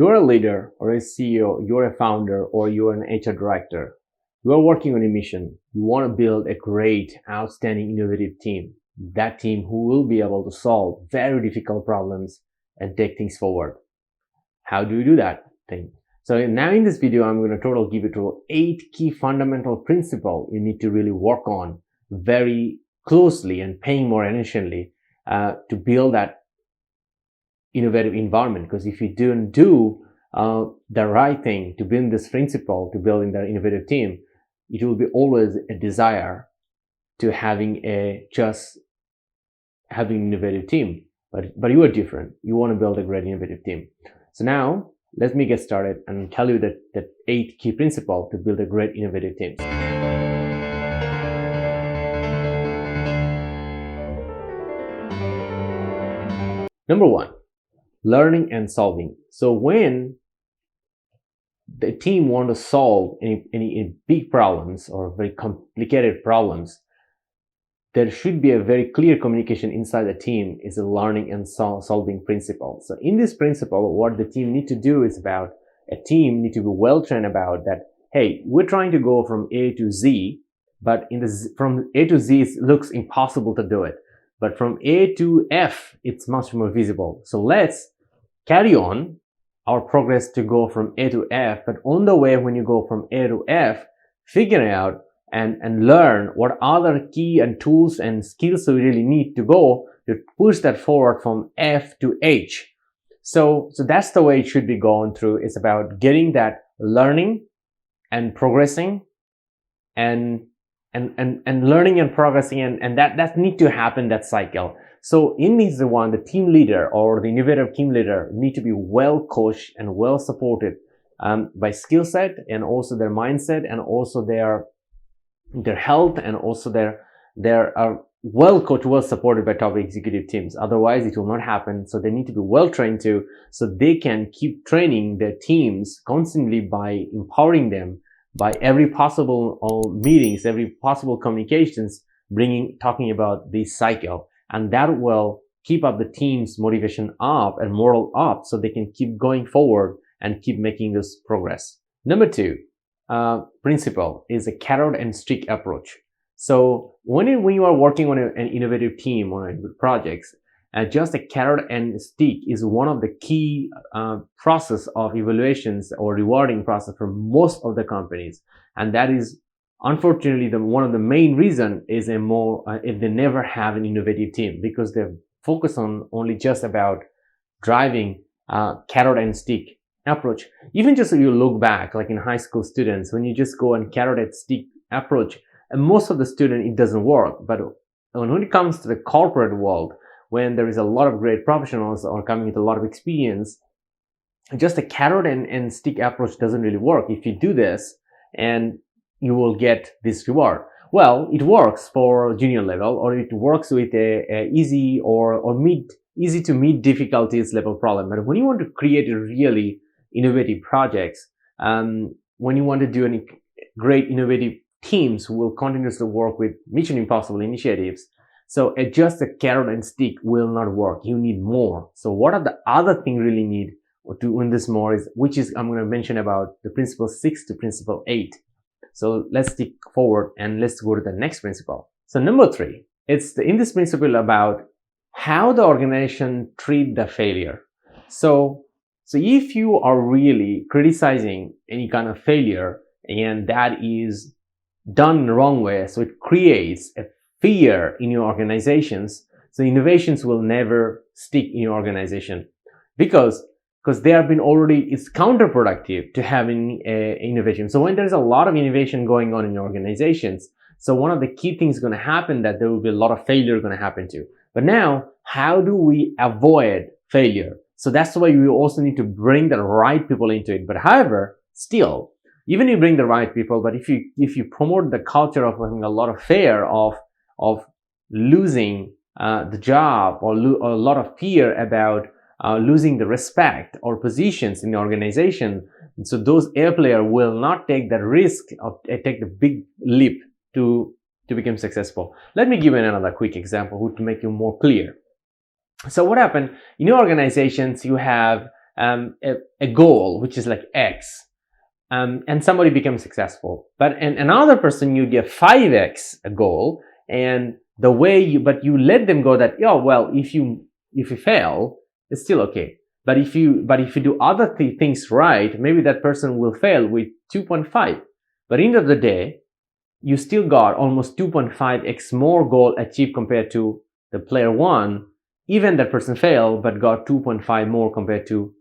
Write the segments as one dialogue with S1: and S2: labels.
S1: You're a leader or a CEO, you're a founder, or you're an HR director. You are working on a mission. You want to build a great, outstanding, innovative team. That team who will be able to solve very difficult problems and take things forward. How do you do that thing? So now in this video, I'm going to give you 8 key fundamental principles you need to really work on very closely and paying more attentionally to build that innovative environment. Because if you don't do the right thing to build this principle, to building that innovative team, it will be always a desire to having an innovative team. But you are different. You want to build a great innovative team. So now let me get started and tell you that 8 key principles to build a great innovative team. Number 1, learning and solving. So when the team want to solve any big problems or very complicated problems, there should be a very clear communication inside the team is a learning and solving principle. So in this principle, what the team need to do is about a team need to be well trained about that. Hey, we're trying to go from A to Z, but from A to Z, it looks impossible to do it. But from A to F, it's much more visible. So let's carry on our progress to go from A to F. But on the way, when you go from A to F, figure out and learn what other key and tools and skills we really need to go to push that forward from F to H. So that's the way it should be going through. It's about getting that learning and progressing and learning and progressing and that need to happen, that cycle. So in this one, the team leader or the innovative team leader need to be well coached and well supported by skill set and also their mindset and also their health, and also they're well coached, well supported by top executive teams. Otherwise, it will not happen. So they need to be well trained too, so they can keep training their teams constantly by empowering them by every possible meetings, every possible communications, talking about this cycle, and that will keep up the team's motivation up and morale up, so they can keep going forward and keep making this progress. Number 2. Principle is a carrot and stick approach. So when you are working on an innovative team or projects, just a carrot and stick is one of the key process of evaluations or rewarding process for most of the companies, and that is unfortunately one of the main reason is if they never have an innovative team, because they focus on only just about driving carrot and stick approach. Even just if you look back, like in high school students, when you just go and carrot and stick approach, and most of the student, it doesn't work. But when it comes to the corporate world, when there is a lot of great professionals or coming with a lot of experience, just a carrot and stick approach doesn't really work. If you do this, and you will get this reward. Well, it works for junior level, or it works with a easy easy to meet difficulties level problem. But when you want to create a really innovative projects, when you want to do any great innovative teams who will continuously work with mission impossible initiatives, so just a carrot and stick will not work. You need more. So what are the other things you really need to win this more which is I'm going to mention about the principle 6 to principle 8. So let's stick forward and let's go to the next principle. So number 3, in this principle about how the organization treat the failure. So if you are really criticizing any kind of failure and that is done the wrong way, so it creates a fear in your organizations, so innovations will never stick in your organization, because they have been it's counterproductive to having innovation. So when there's a lot of innovation going on in your organizations, so one of the key things going to happen that there will be a lot of failure going to happen too. But now, how do we avoid failure? So that's why we also need to bring the right people into it. But however, still, even if you bring the right people, but if you promote the culture of having a lot of fear of losing the job, or a lot of fear about losing the respect or positions in the organization, so those A player will not take the risk of take the big leap to become successful. Let me give you another quick example to make you more clear. So what happened in your organizations? You have a goal which is like X, and somebody becomes successful, but another person you give 5X a goal, and the way you let them go that, yeah, well, if you fail, it's still okay. But if you do other things right, maybe that person will fail with 2.5. But end of the day, you still got almost 2.5x more goal achieved compared to the player 1. Even that person failed, but got 2.5 more compared to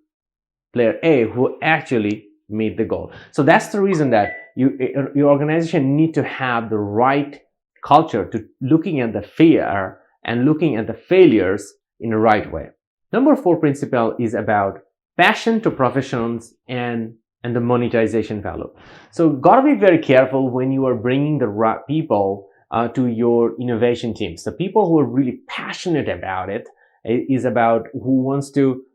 S1: player A, who actually made the goal. So that's the reason that your organization need to have the right culture to looking at the fear and looking at the failures in the right way. Number 4 principle is about passion to professionals and the monetization value. So gotta be very careful when you are bringing the right people to your innovation teams. The people who are really passionate about it is about who wants to,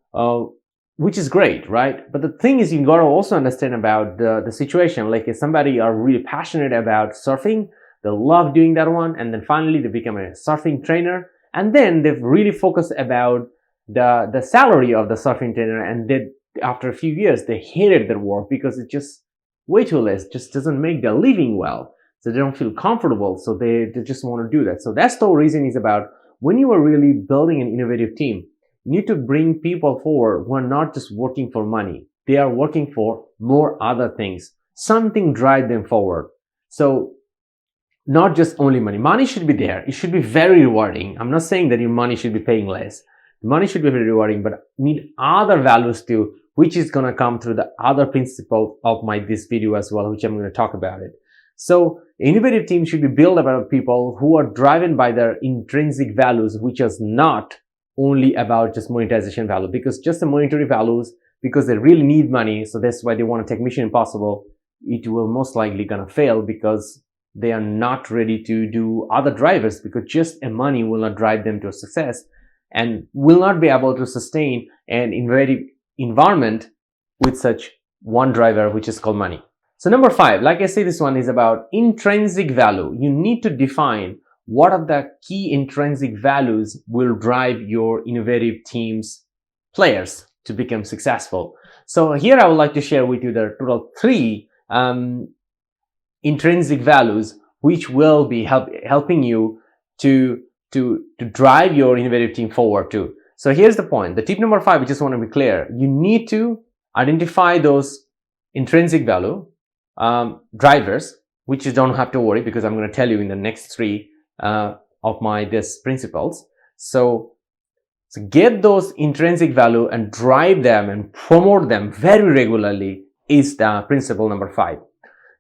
S1: which is great, right? But the thing is, you gotta also understand about the situation. Like if somebody are really passionate about surfing, they love doing that one, and then finally they become a surfing trainer, and then they've really focused about the salary of the surfing trainer, and then after a few years they hated their work because it's just way too less, just doesn't make their living well, so they don't feel comfortable, so they just want to do that. So that's the reason is about when you are really building an innovative team, you need to bring people forward who are not just working for money, they are working for more other things, something drive them forward. So not just only money. Money should be there, it should be very rewarding. I'm not saying that your money should be paying less. Money should be very rewarding, but need other values too, which is going to come through the other principle of this video as well, which I'm going to talk about it. So innovative team should be built about people who are driven by their intrinsic values, which is not only about just monetization value, because just the monetary values, because they really need money, so that's why they want to take Mission Impossible, it will most likely gonna fail because they are not ready to do other drivers, because just a money will not drive them to success and will not be able to sustain an innovative environment with such one driver, which is called money. So number 5, like I say, this one is about intrinsic value. You need to define what are the key intrinsic values will drive your innovative team's players to become successful. So here I would like to share with you the total 3 intrinsic values which will be helping you to drive your innovative team forward too. So here's the point. The tip number 5, we just want to be clear. You need to identify those intrinsic value drivers, which you don't have to worry, because I'm going to tell you in the next 3 of these principles. So get those intrinsic value and drive them and promote them very regularly is the principle number 5.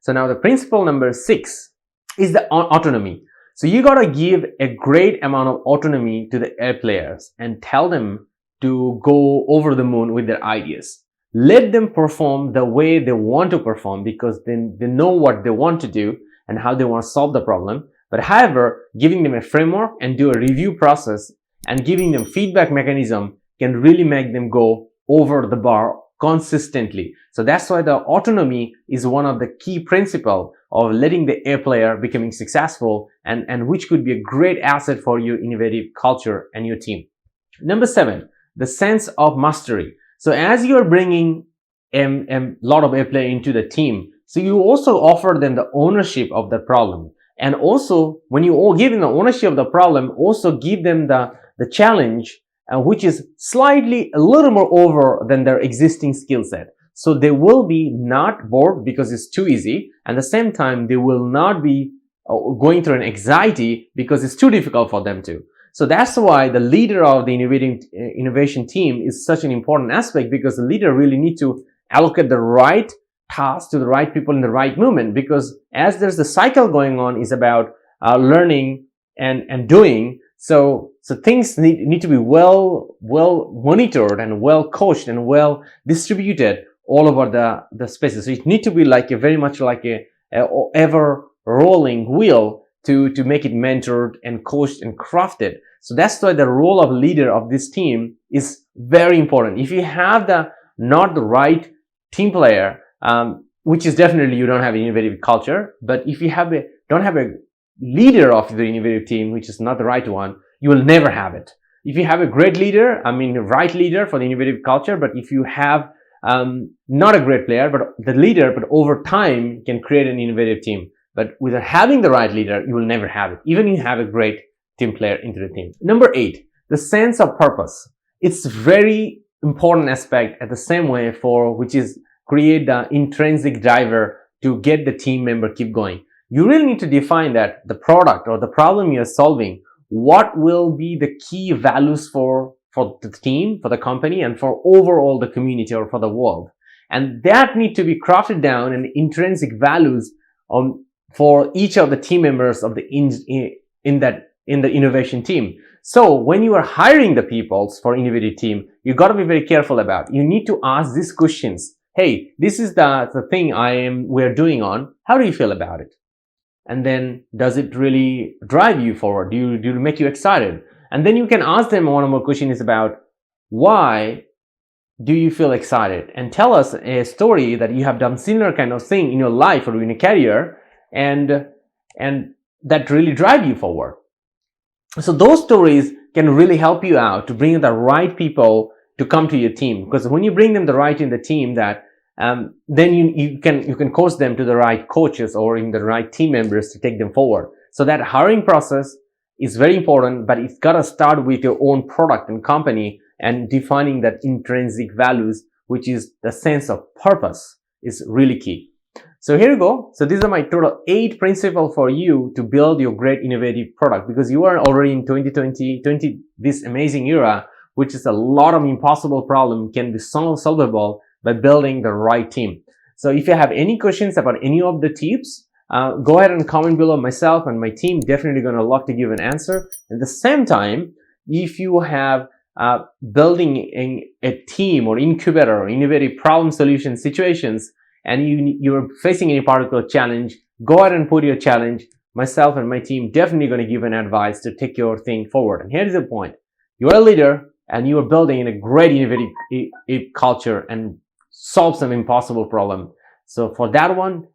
S1: So now the principle number 6 is the autonomy. So you gotta give a great amount of autonomy to the A players and tell them to go over the moon with their ideas. Let them perform the way they want to perform, because then they know what they want to do and how they want to solve the problem. But however, giving them a framework and do a review process and giving them feedback mechanism can really make them go over the bar consistently. So that's why the autonomy is one of the key principles of letting the A player becoming successful, and which could be a great asset for your innovative culture and your team. Number 7, the sense of mastery. So as you are bringing a lot of A player into the team, so you also offer them the ownership of the problem. And also when you all give them the ownership of the problem, also give them the challenge, which is slightly a little more over than their existing skill set. So they will be not bored because it's too easy, and at the same time they will not be going through an anxiety because it's too difficult for them to. So that's why the leader of the innovation team is such an important aspect, because the leader really needs to allocate the right task to the right people in the right moment, because as there's the cycle going on is about learning and doing. So things need to be well monitored and well coached and well distributed all over the spaces. So it needs to be like very much like a ever rolling wheel to make it mentored and coached and crafted. So that's why the role of leader of this team is very important. If you have not the right team player, which is definitely you don't have an innovative culture, but if you don't have a leader of the innovative team, which is not the right one, you will never have it. if you have a great leader, I mean, the right leader for the innovative culture, but if you have not a great player, but the leader, but over time can create an innovative team. But without having the right leader, you will never have it, even if you have a great team player into the team. Number 8, the sense of purpose. It's very important aspect at the same way for which is create the intrinsic driver to get the team member keep going. You really need to define that the product or the problem you're solving, what will be the key values for the team, for the company, and for overall the community or for the world. And that need to be crafted down in intrinsic values for each of the team members of the in the innovation team. So when you are hiring the people for innovative team, you got to be very careful about. You need to ask these questions. Hey, this is the thing we're doing on. How do you feel about it? And then, does it really drive you forward? Do it make you excited? And then you can ask them one more question is about why do you feel excited? And tell us a story that you have done similar kind of thing in your life or in your career, and that really drive you forward. So those stories can really help you out to bring the right people to come to your team, because when you bring them the right in the team, that then you can coach them to the right coaches or in the right team members to take them forward. So that hiring process is very important, but it's got to start with your own product and company and defining that intrinsic values, which is the sense of purpose, is really key. So here you go. So these are my total 8 principles for you to build your great innovative product, because you are already in 2020, this amazing era, which is a lot of impossible problem can be solvable by building the right team. So if you have any questions about any of the tips, go ahead and comment below. Myself and my team definitely going to love to give an answer. At the same time, if you have building a team or incubator or innovative problem solution situations, and you're facing any particular challenge, go ahead and put your challenge. Myself and my team definitely going to give an advice to take your thing forward. And here's the point. You're a leader and you are building a great innovative culture and solve some impossible problem. So for that one,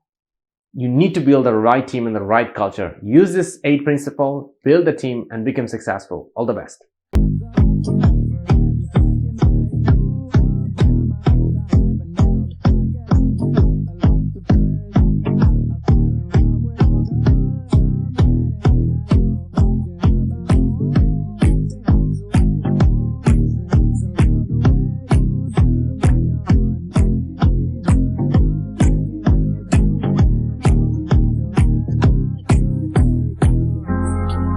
S1: you need to build the right team and the right culture. Use this 8 principle, build the team, and become successful. All the best.